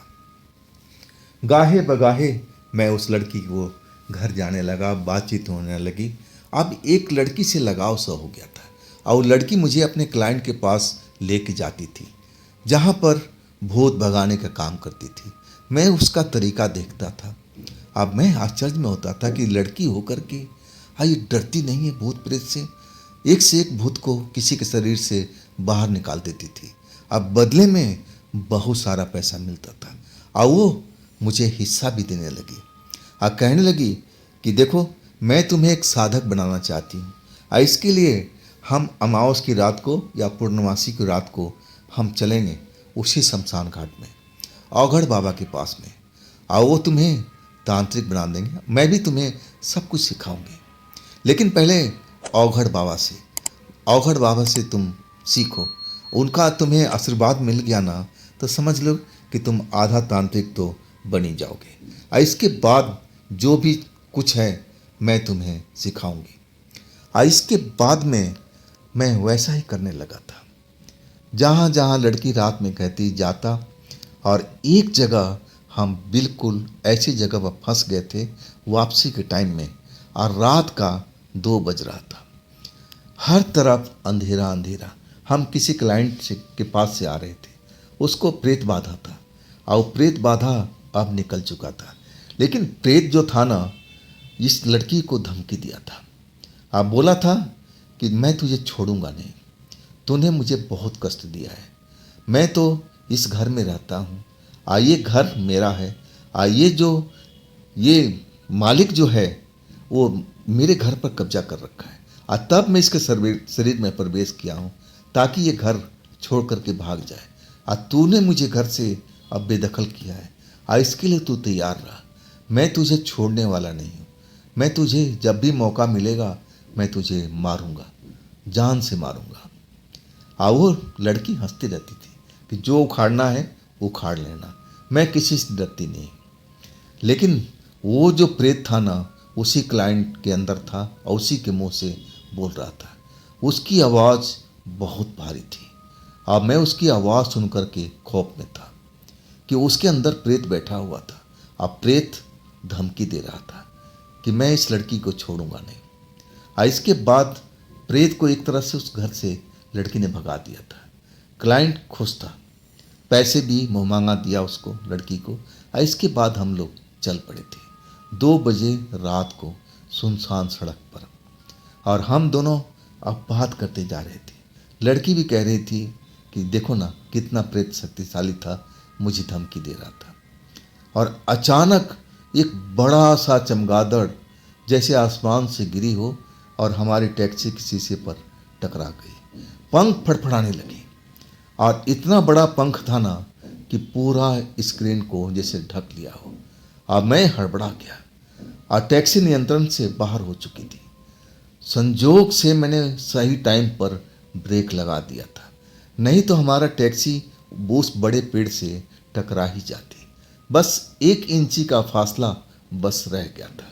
गाहे बगाहे मैं उस लड़की को घर जाने लगा, बातचीत होने लगी। अब एक लड़की से लगाव सा हो गया था, और लड़की मुझे अपने क्लाइंट के पास लेके जाती थी, जहाँ पर भूत भगाने का काम करती थी। मैं उसका तरीका देखता था। अब मैं आश्चर्य में होता था कि लड़की होकर के ये डरती नहीं है भूत प्रेत से। एक से एक भूत को किसी के शरीर से बाहर निकाल देती थी। अब बदले में बहुत सारा पैसा मिलता था, और वो मुझे हिस्सा भी देने लगी। कहने लगी कि देखो, मैं तुम्हें एक साधक बनाना चाहती हूँ, और इसके लिए हम अमावस की रात को या पूर्णमासी की रात को हम चलेंगे उसी शमशान घाट में, औघड़ बाबा के पास में, और वो तुम्हें तांत्रिक बना देंगे। मैं भी तुम्हें सब कुछ सिखाऊंगी, लेकिन पहले औघड़ बाबा से तुम सीखो। उनका तुम्हें आशीर्वाद मिल गया ना, तो समझ लो कि तुम आधा तांत्रिक तो बनी जाओगे, और इसके बाद जो भी कुछ है मैं तुम्हें सिखाऊंगी। और इसके बाद में मैं वैसा ही करने लगा था। जहाँ जहाँ लड़की रात में कहती जाता, और एक जगह हम बिल्कुल ऐसी जगह पर फंस गए थे वापसी के टाइम में, और रात का 2 बज रहा था। हर तरफ अंधेरा अंधेरा। हम किसी क्लाइंट के पास से आ रहे थे, उसको प्रेत बाधा था, और प्रेत बाधा अब निकल चुका था। लेकिन प्रेत जो था ना, इस लड़की को धमकी दिया था। अब बोला था कि मैं तुझे छोड़ूंगा नहीं, तूने मुझे बहुत कष्ट दिया है। मैं तो इस घर में रहता हूँ, ये घर मेरा है, ये मालिक जो है वो मेरे घर पर कब्जा कर रखा है, तब मैं इसके शरीर में प्रवेश किया हूँ ताकि ये घर छोड़ करके भाग जाए। तूने मुझे घर से अब बेदखल किया है, इसके लिए तू तैयार रहा। मैं तुझे छोड़ने वाला नहीं हूँ। मैं तुझे जब भी मौका मिलेगा मैं तुझे मारूंगा, जान से मारूंगा। वो लड़की हंसती रहती थी कि जो उखाड़ना है उखाड़ लेना, मैं किसी से डरती नहीं। लेकिन वो जो प्रेत था ना, उसी क्लाइंट के अंदर था और उसी के मुंह से बोल रहा था। उसकी आवाज़ बहुत भारी थी। अब मैं उसकी आवाज़ सुन कर के खौफ में था कि उसके अंदर प्रेत बैठा हुआ था। अब प्रेत धमकी दे रहा था कि मैं इस लड़की को छोड़ूंगा नहीं। इसके बाद प्रेत को एक तरह से उस घर से लड़की ने भगा दिया था। क्लाइंट खुश था, पैसे भी मुँह मांगा दिया उसको, लड़की को। इसके बाद हम लोग चल पड़े थे 2 बजे रात को सुनसान सड़क पर, और हम दोनों अब बात करते जा रहे थे। लड़की भी कह रही थी कि देखो ना कितना प्रेत शक्तिशाली था, मुझे धमकी दे रहा था। और अचानक एक बड़ा सा चमगादड़ जैसे आसमान से गिरी हो, और हमारी टैक्सी के शीशे पर टकरा गई। पंख फड़फड़ाने लगे और इतना बड़ा पंख था ना कि पूरा स्क्रीन को जैसे ढक लिया हो। अब मैं हड़बड़ा गया और टैक्सी नियंत्रण से बाहर हो चुकी थी। संजोग से मैंने सही टाइम पर ब्रेक लगा दिया था, नहीं तो हमारा टैक्सी उस बड़े पेड़ से टकरा ही जाती। बस 1 इंची का फासला बस रह गया था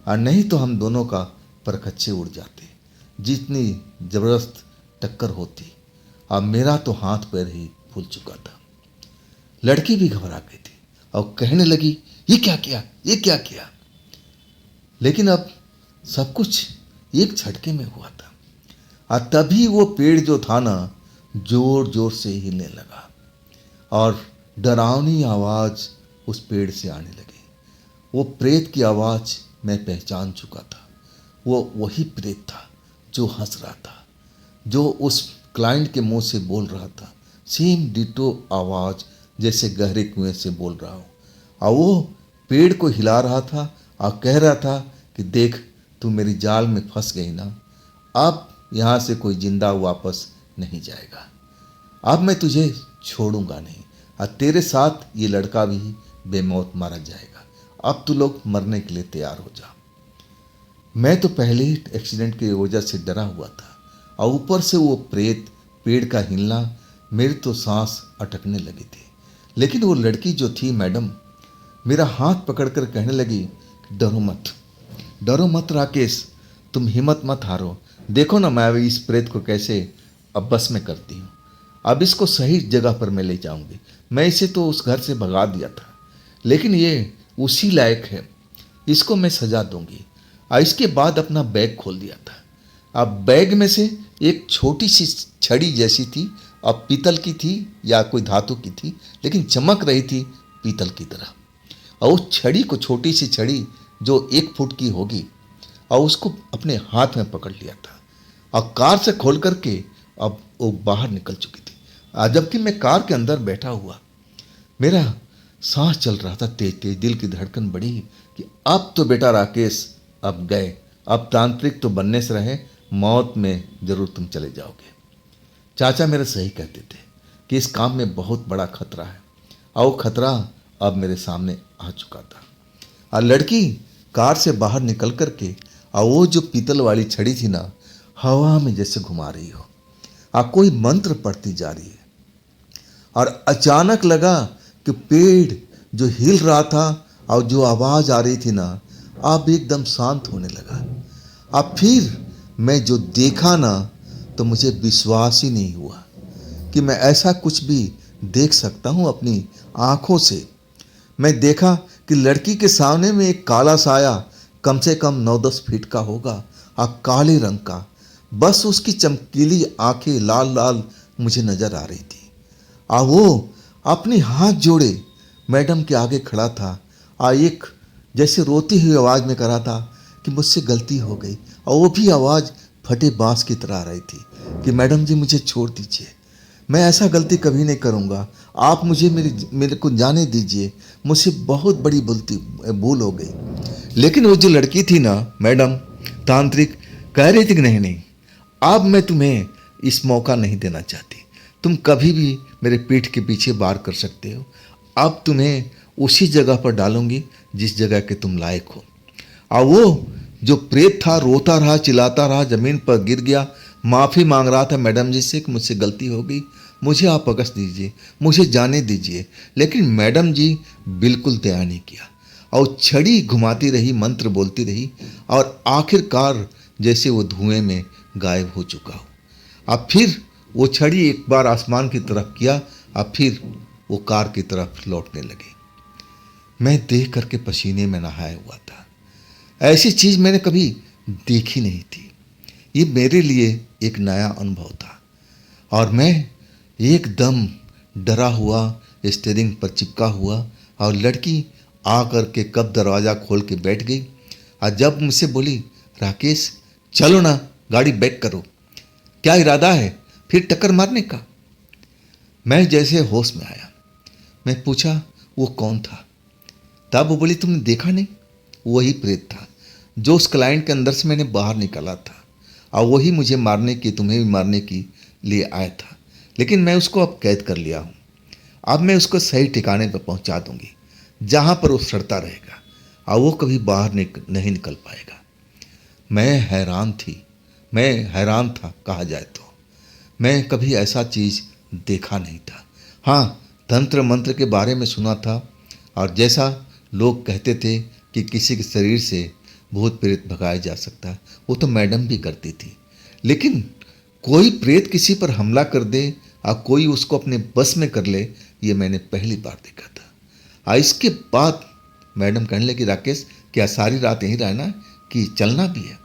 और नहीं तो हम दोनों का परखच्चे उड़ जाते। जितनी ज़बरदस्त टक्कर होती। अब मेरा तो हाथ पैर ही फूल चुका था। लड़की भी घबरा गई थी और कहने लगी, ये क्या किया, ये क्या किया। लेकिन अब सब कुछ एक झटके में हुआ था और तभी वो पेड़ जो था ना जोर जोर से हिलने लगा और डरावनी आवाज़ उस पेड़ से आने लगी। वो प्रेत की आवाज़ मैं पहचान चुका था। वो वही प्रेत था जो हंस रहा था, जो उस क्लाइंट के मुंह से बोल रहा था। सेम डिटो आवाज़ जैसे गहरे कुएं से बोल रहा हो। और वो पेड़ को हिला रहा था और कह रहा था कि देख, तू मेरी जाल में फंस गई ना, अब यहाँ से कोई जिंदा वापस नहीं जाएगा। अब मैं तुझे छोड़ूंगा नहीं और तेरे साथ ये लड़का भी बेमौत मारा जाएगा। अब तू लोग मरने के लिए तैयार हो जा। मैं तो पहले ही एक्सीडेंट की वजह से डरा हुआ था और ऊपर से वो प्रेत, पेड़ का हिलना, मेरी तो सांस अटकने लगी थी। लेकिन वो लड़की जो थी मैडम, मेरा हाथ पकड़कर कहने लगी, डरो मत राकेश, तुम हिम्मत मत हारो। देखो ना मैं इस प्रेत को कैसे अब बस में करती हूँ। अब इसको सही जगह पर मैं ले जाऊंगी। मैं इसे तो उस घर से भगा दिया था, लेकिन ये उसी लायक है, इसको मैं सजा दूंगी। और इसके बाद अपना बैग खोल दिया था। अब बैग में से एक छोटी सी छड़ी जैसी थी, अब पीतल की थी या कोई धातु की थी, लेकिन चमक रही थी पीतल की तरह। और उस छड़ी को, छोटी सी छड़ी जो 1 फुट की होगी, और उसको अपने हाथ में पकड़ लिया था और कार से खोल करके अब वो बाहर निकल चुकी थी। जबकि मैं कार के अंदर बैठा हुआ, मेरा सांस चल रहा था तेज तेज, दिल की धड़कन बढ़ी कि अब तो बेटा राकेश अब गए, अब तांत्रिक तो बनने से रहे, मौत में जरूर तुम चले जाओगे। चाचा मेरे सही कहते थे कि इस काम में बहुत बड़ा खतरा है और वो खतरा अब मेरे सामने आ चुका था। और लड़की कार से बाहर निकल करके और वो जो पीतल वाली छड़ी थी ना, हवा में जैसे घुमा रही हो और कोई मंत्र पढ़ती जा रही है। और अचानक लगा कि पेड़ जो हिल रहा था और जो आवाज़ आ रही थी ना, अब एकदम शांत होने लगा। अब फिर मैं जो देखा ना, तो मुझे विश्वास ही नहीं हुआ कि मैं ऐसा कुछ भी देख सकता हूँ अपनी आँखों से। मैं देखा कि लड़की के सामने में एक काला साया कम से कम 9-10 फीट का होगा और काले रंग का, बस उसकी चमकीली आंखें लाल लाल मुझे नजर आ रही थी। और वो अपने हाथ जोड़े मैडम के आगे खड़ा था और एक जैसे रोती हुई आवाज़ में कह रहा था कि मुझसे गलती हो गई। और वो भी आवाज़ फटे बांस की तरह आ रही थी कि मैडम जी मुझे छोड़ दीजिए, मैं ऐसा गलती कभी नहीं करूँगा, आप मुझे मेरे को जाने दीजिए, मुझसे बहुत बड़ी भूल हो गई। लेकिन वो जो लड़की थी ना मैडम तांत्रिक, कह रही थी कि नहीं, अब मैं तुम्हें इस मौका नहीं देना चाहती, तुम कभी भी मेरे पीठ के पीछे वार कर सकते हो, अब तुम्हें उसी जगह पर डालूंगी जिस जगह के तुम लायक हो। और वो जो प्रेत था रोता रहा, चिल्लाता रहा, ज़मीन पर गिर गया, माफ़ी मांग रहा था मैडम जी से कि मुझसे गलती हो गई, मुझे आप बख्श दीजिए, मुझे जाने दीजिए। लेकिन मैडम जी बिल्कुल दया नहीं किया और छड़ी घुमाती रही, मंत्र बोलती रही और आखिरकार जैसे वो धुएं में गायब हो चुका हो। अब फिर वो छड़ी एक बार आसमान की तरफ किया, अब फिर वो कार की तरफ लौटने लगे। मैं देख करके पसीने में नहाया हुआ था। ऐसी चीज़ मैंने कभी देखी नहीं थी। ये मेरे लिए एक नया अनुभव था और मैं एकदम डरा हुआ स्टीयरिंग पर चिपका हुआ और लड़की आ करके कब दरवाज़ा खोल के बैठ गई और जब मुझसे बोली, राकेश चलो ना, गाड़ी बैक करो, क्या इरादा है फिर टक्कर मारने का। मैं जैसे होश में आया, मैं पूछा वो कौन था। तब वो बोली, तुमने देखा नहीं, वही प्रेत था जो उस क्लाइंट के अंदर से मैंने बाहर निकाला था। और वही मुझे मारने की, तुम्हें भी मारने की लिए आया था। लेकिन मैं उसको अब कैद कर लिया हूँ। अब मैं उसको सही ठिकाने पर पहुँचा दूंगी, जहाँ पर वो सड़ता रहेगा और वो कभी बाहर नहीं निकल पाएगा। मैं हैरान था कहा जाए तो। मैं कभी ऐसा चीज़ देखा नहीं था। हाँ, तंत्र मंत्र के बारे में सुना था, और जैसा लोग कहते थे कि किसी के शरीर से भूत प्रेत भगाया जा सकता है, वो तो मैडम भी करती थी। लेकिन कोई प्रेत किसी पर हमला कर दे और कोई उसको अपने बस में कर ले, ये मैंने पहली बार देखा था। और इसके बाद मैडम कहने लगी, राकेश क्या सारी रात यहीं रहना है कि चलना भी है?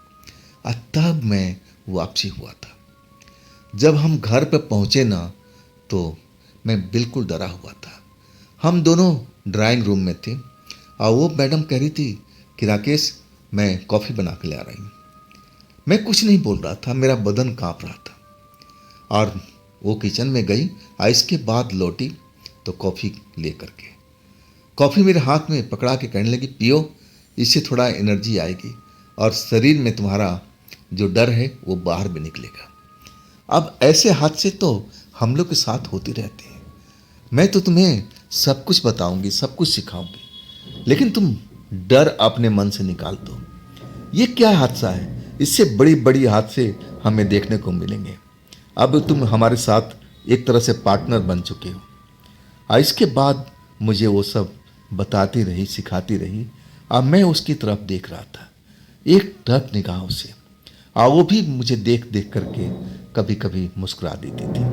और तब मैं वापसी हुआ था। जब हम घर पर पहुँचे ना, तो मैं बिल्कुल डरा हुआ था। हम दोनों ड्राइंग रूम में थे और वो मैडम कह रही थी कि राकेश मैं कॉफ़ी बना के ले आ रही हूँ। मैं कुछ नहीं बोल रहा था, मेरा बदन काँप रहा था। और वो किचन में गई और इसके बाद लौटी तो कॉफ़ी ले करके, कॉफ़ी मेरे हाथ में पकड़ा के कहने लगी, पियो, इससे थोड़ा एनर्जी आएगी और शरीर में तुम्हारा जो डर है वो बाहर भी निकलेगा। अब ऐसे हादसे तो हम लोग के साथ होते रहते हैं। मैं तो तुम्हें सब कुछ बताऊंगी, सब कुछ सिखाऊंगी, लेकिन तुम डर अपने मन से निकाल दो। ये क्या हादसा है? इससे बड़ी बड़ी हादसे हमें देखने को मिलेंगे। अब तुम हमारे साथ एक तरह से पार्टनर बन चुके हो। और इसके बाद मुझे वो सब बताती रही, सिखाती रही, और मैं उसकी तरफ देख रहा था एक टक निगाहों से। और वो भी मुझे देख देख करके कभी कभी मुस्कुरा देती थी।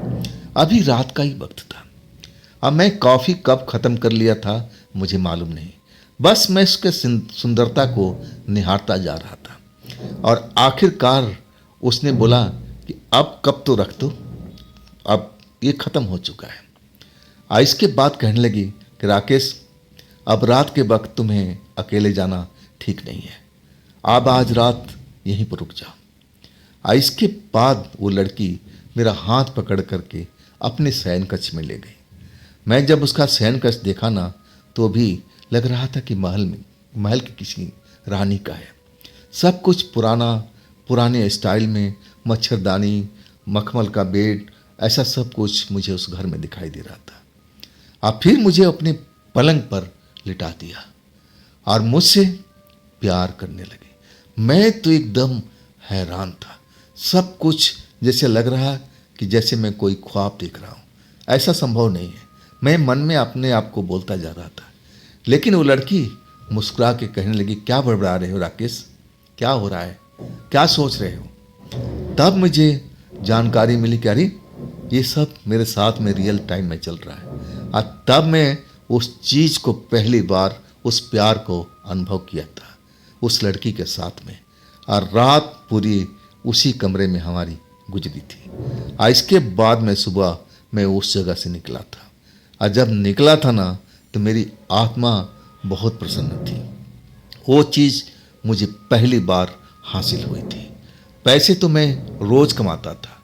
अभी रात का ही वक्त था। अब मैं कॉफ़ी कब ख़त्म कर लिया था मुझे मालूम नहीं, बस मैं उसके सुंदरता को निहारता जा रहा था। और आखिरकार उसने बोला कि अब कब तो रख दो, अब ये ख़त्म हो चुका है। और इसके बाद कहने लगी कि राकेश अब रात के वक्त तुम्हें अकेले जाना ठीक नहीं है, अब आज रात यहीं पर रुक जाओ। और इसके बाद वो लड़की मेरा हाथ पकड़ करके अपने शयन कक्ष में ले गई। मैं जब उसका शयन कक्ष देखा ना, तो भी लग रहा था कि महल की किसी रानी का है। सब कुछ पुराने स्टाइल में, मच्छरदानी, मखमल का बेड, ऐसा सब कुछ मुझे उस घर में दिखाई दे रहा था। और फिर मुझे अपने पलंग पर लिटा दिया और मुझसे प्यार करने लगे। मैं तो एकदम हैरान था। सब कुछ जैसे लग रहा कि जैसे मैं कोई ख्वाब देख रहा हूँ। ऐसा संभव नहीं है, मैं मन में अपने आप को बोलता जा रहा था। लेकिन वो लड़की मुस्कुरा के कहने लगी, क्या बड़बड़ा रहे हो राकेश, क्या हो रहा है, क्या सोच रहे हो? तब मुझे जानकारी मिली कि अरे ये सब मेरे साथ में रियल टाइम में चल रहा है। और तब मैं उस चीज़ को पहली बार, उस प्यार को अनुभव किया था उस लड़की के साथ में। और रात पूरी उसी कमरे में हमारी गुजरी थी। और इसके बाद मैं उस जगह से निकला था। और जब निकला था ना, तो मेरी आत्मा बहुत प्रसन्न थी। वो चीज़ मुझे पहली बार हासिल हुई थी। पैसे तो मैं रोज़ कमाता था,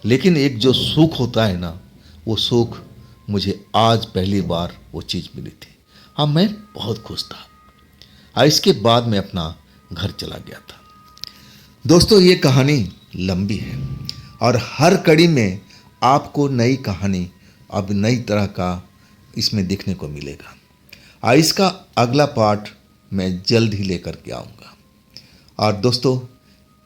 लेकिन एक जो सुख होता है ना, वो सुख मुझे आज पहली बार वो चीज़ मिली थी। हाँ, मैं बहुत खुश था। और इसके बाद मैं अपना घर चला गया था। दोस्तों, ये कहानी लंबी है और हर कड़ी में आपको नई कहानी, अब नई तरह का इसमें देखने को मिलेगा। और इसका अगला पार्ट मैं जल्द ही लेकर के आऊँगा। और दोस्तों,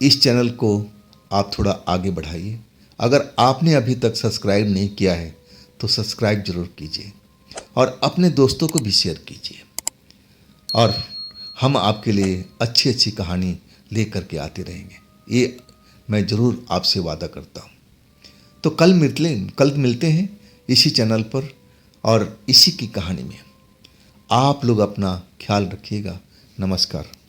इस चैनल को आप थोड़ा आगे बढ़ाइए। अगर आपने अभी तक सब्सक्राइब नहीं किया है तो सब्सक्राइब ज़रूर कीजिए और अपने दोस्तों को भी शेयर कीजिए। और हम आपके लिए अच्छी अच्छी कहानी ले करके आते रहेंगे, ये मैं ज़रूर आपसे वादा करता हूँ। तो कल मिलते हैं इसी चैनल पर और इसी की कहानी में। आप लोग अपना ख्याल रखिएगा। नमस्कार।